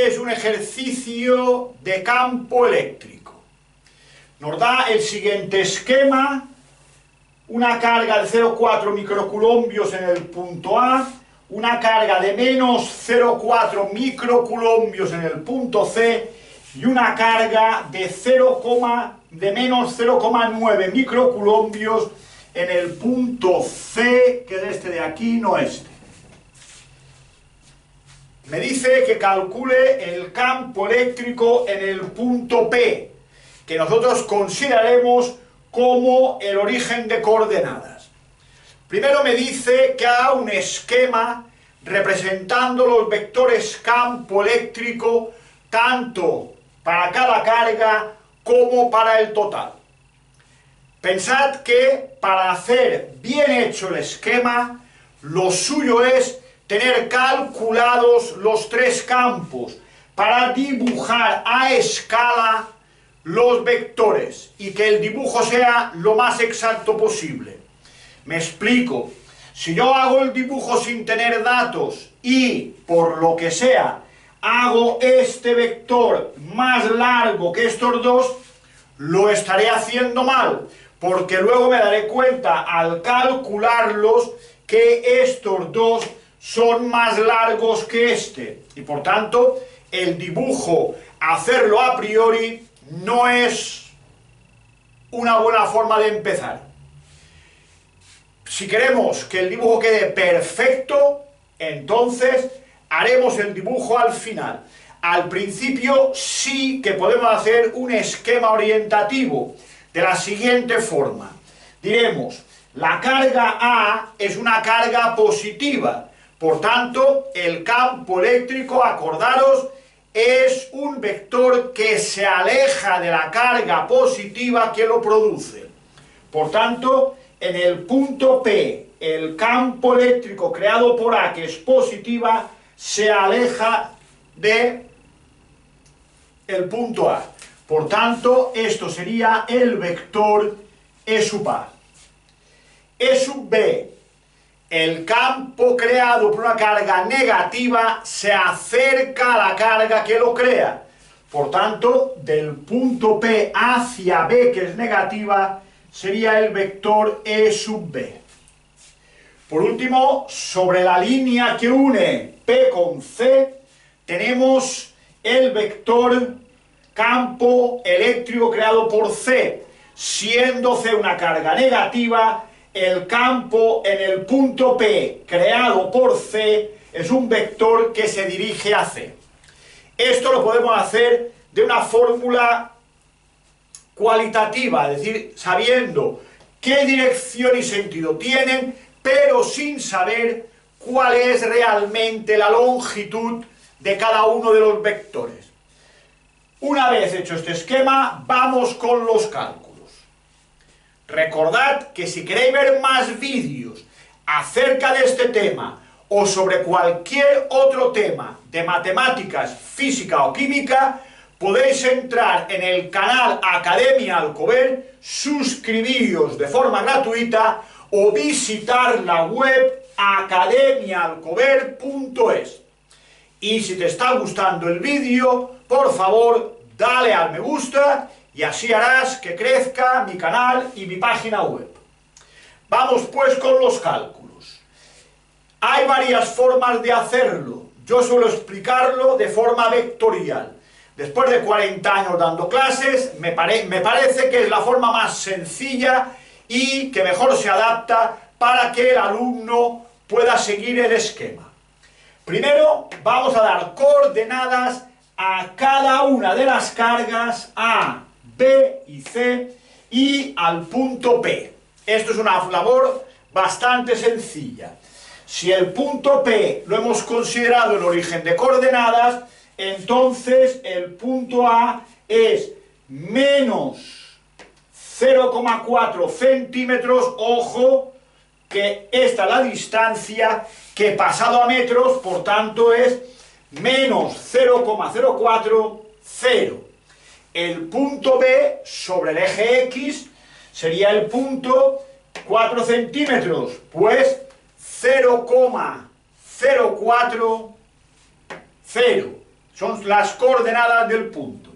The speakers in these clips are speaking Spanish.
Este es un ejercicio de campo eléctrico. Nos da el siguiente esquema: una carga de 0,4 microcoulombios en el punto A, una carga de menos 0,4 microcoulombios en el punto C y una carga de menos 0,9 microcoulombios en el punto C, que es este de aquí, no este. Me dice que calcule el campo eléctrico en el punto P, que nosotros consideraremos como el origen de coordenadas. Primero me dice que haga un esquema representando los vectores campo eléctrico tanto para cada carga como para el total. Pensad que para hacer bien hecho el esquema, lo suyo es tener calculados los tres campos para dibujar a escala los vectores y que el dibujo sea lo más exacto posible. Me explico. Si yo hago el dibujo sin tener datos y, por lo que sea, hago este vector más largo que estos dos, lo estaré haciendo mal, porque luego me daré cuenta al calcularlos que estos dos son más largos que este, y por tanto el dibujo, hacerlo a priori, no es una buena forma de empezar. Si queremos que el dibujo quede perfecto, entonces haremos el dibujo al final. Al principio sí que podemos hacer un esquema orientativo de la siguiente forma. Diremos, la carga A es una carga positiva, por tanto, el campo eléctrico, acordaros, es un vector que se aleja de la carga positiva que lo produce. Por tanto, en el punto P, el campo eléctrico creado por A, que es positiva, se aleja de el punto A. Por tanto, esto sería el vector E sub A. E sub B, el campo creado por una carga negativa se acerca a la carga que lo crea. Por tanto, del punto P hacia B, que es negativa, sería el vector E sub B. Por último, sobre la línea que une P con C, tenemos el vector campo eléctrico creado por C. Siendo C una carga negativa, el campo en el punto P creado por C es un vector que se dirige a C. Esto lo podemos hacer de una fórmula cualitativa, es decir, sabiendo qué dirección y sentido tienen, pero sin saber cuál es realmente la longitud de cada uno de los vectores. Una vez hecho este esquema, vamos con los cálculos. Recordad que si queréis ver más vídeos acerca de este tema o sobre cualquier otro tema de matemáticas, física o química, podéis entrar en el canal Academia Alcover, suscribiros de forma gratuita o visitar la web academiaalcover.es. Y si te está gustando el vídeo, por favor, dale al me gusta y así harás que crezca mi canal y mi página web. Vamos pues con los cálculos. Hay varias formas de hacerlo. Yo suelo explicarlo de forma vectorial. Después de 40 años dando clases, me parece que es la forma más sencilla y que mejor se adapta para que el alumno pueda seguir el esquema. Primero vamos a dar coordenadas a cada una de las cargas A, B y C y al punto P. Esto es una labor bastante sencilla. Si el punto P lo hemos considerado el origen de coordenadas, entonces el punto A es menos 0,4 centímetros, ojo, que esta es la distancia que pasado a metros, por tanto es menos 0,04, 0. El punto B sobre el eje X sería el punto 4 centímetros, pues 0,04, 0. son las coordenadas del punto.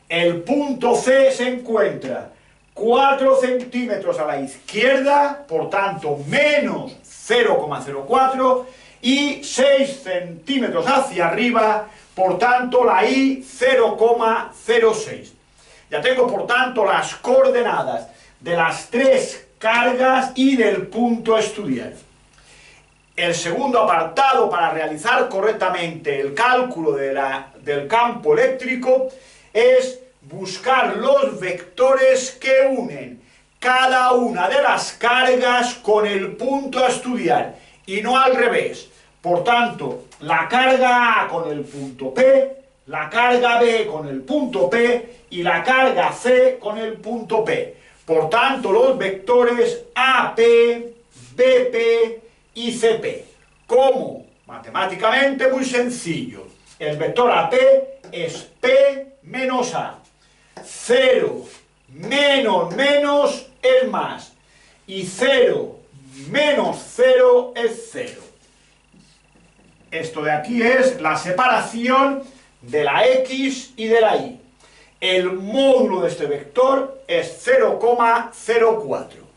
El punto C se encuentra 4 centímetros a la izquierda, por tanto menos 0,04, y 6 centímetros hacia arriba, por tanto la I 0,06. Ya tengo por tanto las coordenadas de las 3 cargas y del punto a estudiar. El segundo apartado para realizar correctamente el cálculo del campo eléctrico es buscar los vectores que unen cada una de las cargas con el punto a estudiar y no al revés. Por tanto, la carga A con el punto P, la carga B con el punto P y la carga C con el punto P. Por tanto, los vectores AP, BP y CP. ¿Cómo? Matemáticamente muy sencillo. El vector AP es P menos A. 0 menos menos es más. Y 0 menos 0 es 0. Esto de aquí es la separación de la X y de la Y. El módulo de este vector es 0,04.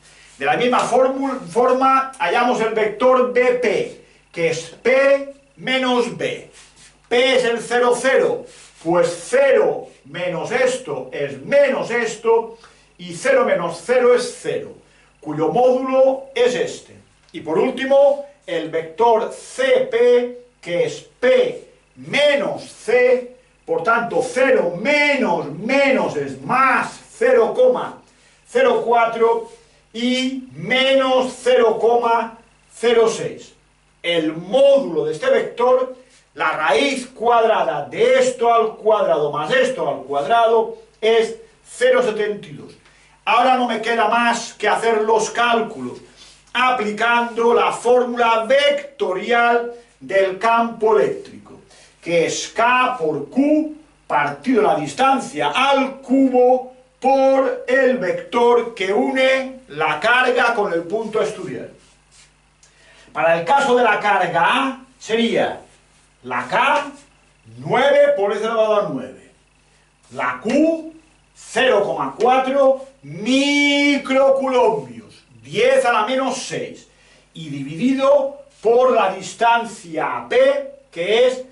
De la misma forma hallamos el vector BP, que es P menos B. P es el 0, 0, pues 0 menos esto es menos esto, y 0 menos 0 es 0, cuyo módulo es este. Y por último, el vector CP, que es P menos C, por tanto 0 menos menos es más 0,04 y menos 0,06. El módulo de este vector, la raíz cuadrada de esto al cuadrado más esto al cuadrado, es 0,72. Ahora no me queda más que hacer los cálculos aplicando la fórmula vectorial del campo eléctrico, que es K por Q partido la distancia al cubo por el vector que une la carga con el punto a estudiar. Para el caso de la carga A sería la K 9 por 10 elevado a 9, la Q 0,4 microcoulombios, 10 a la menos 6, y dividido por la distancia P, que es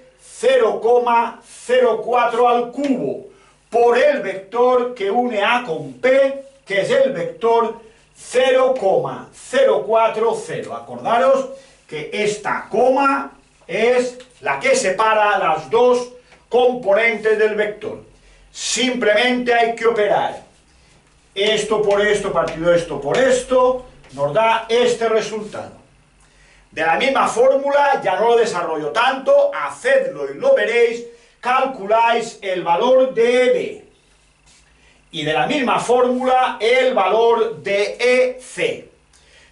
0,04 al cubo, por el vector que une A con P, que es el vector 0,040. Acordaros que esta coma es la que separa las dos componentes del vector. Simplemente hay que operar esto por esto partido esto por esto, nos da este resultado. De la misma fórmula, ya no lo desarrollo tanto, hacedlo y lo veréis, calculáis el valor de B. Y de la misma fórmula, el valor de EC.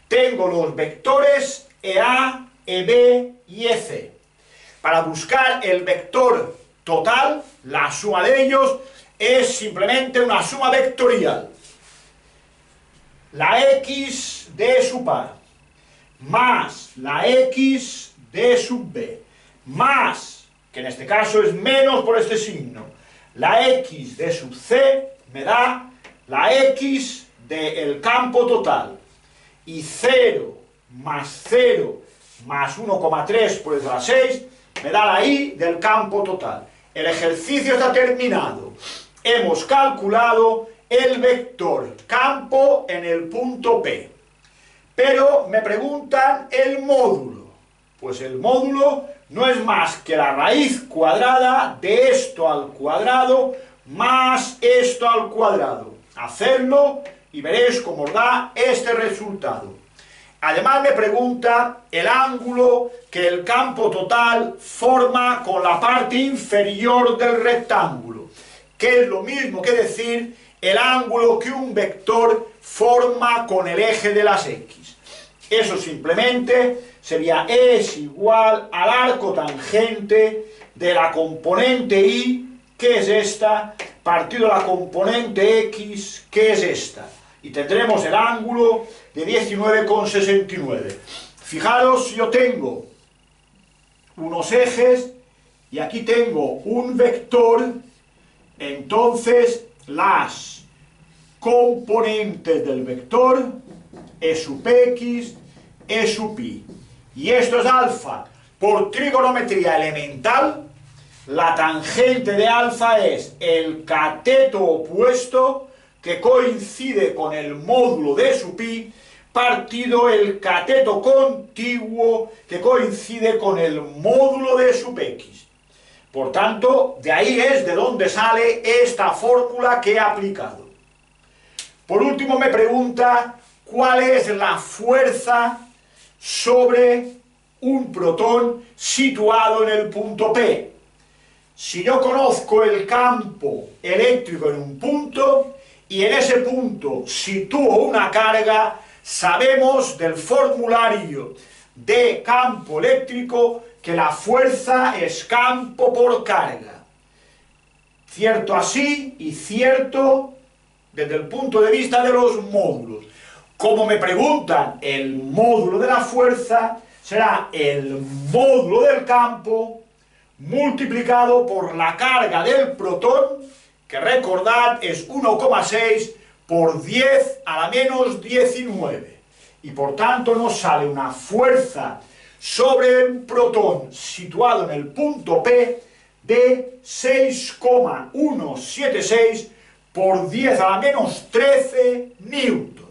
Tengo los vectores EA, EB y EC. Para buscar el vector total, la suma de ellos es simplemente una suma vectorial. La X de sub A más la X de sub B más, que en este caso es menos por este signo, la X de sub C me da la X del campo total, y 0 más 0 más 1,3 por 10 a la 6 me da la Y del campo total. El ejercicio está terminado. Hemos calculado el vector campo en el punto P. Pero me preguntan el módulo. Pues el módulo no es más que la raíz cuadrada de esto al cuadrado más esto al cuadrado. Hacerlo y veréis cómo os da este resultado. Además me pregunta el ángulo que el campo total forma con la parte inferior del rectángulo, que es lo mismo que decir el ángulo que un vector forma con el eje de las X. Eso simplemente sería es igual al arco tangente de la componente Y, que es esta, partido la componente X, que es esta. Y tendremos el ángulo de 19,69. Fijaros, yo tengo unos ejes y aquí tengo un vector, entonces las componentes del vector E sub x, E sub y. Y esto es alfa. Por trigonometría elemental, la tangente de alfa es el cateto opuesto que coincide con el módulo de su pi partido el cateto contiguo que coincide con el módulo de sub x. Por tanto, de ahí es de donde sale esta fórmula que he aplicado. Por último me pregunta cuál es la fuerza sobre un protón situado en el punto P. Si yo conozco el campo eléctrico en un punto y en ese punto sitúo una carga, sabemos del formulario de campo eléctrico que la fuerza es campo por carga. Cierto así y cierto desde el punto de vista de los módulos. Como me preguntan el módulo de la fuerza, será el módulo del campo multiplicado por la carga del protón, que recordad es 1,6 por 10 a la menos 19. Y por tanto nos sale una fuerza sobre un protón situado en el punto P de 6,176 por 10 a la menos 13 newton.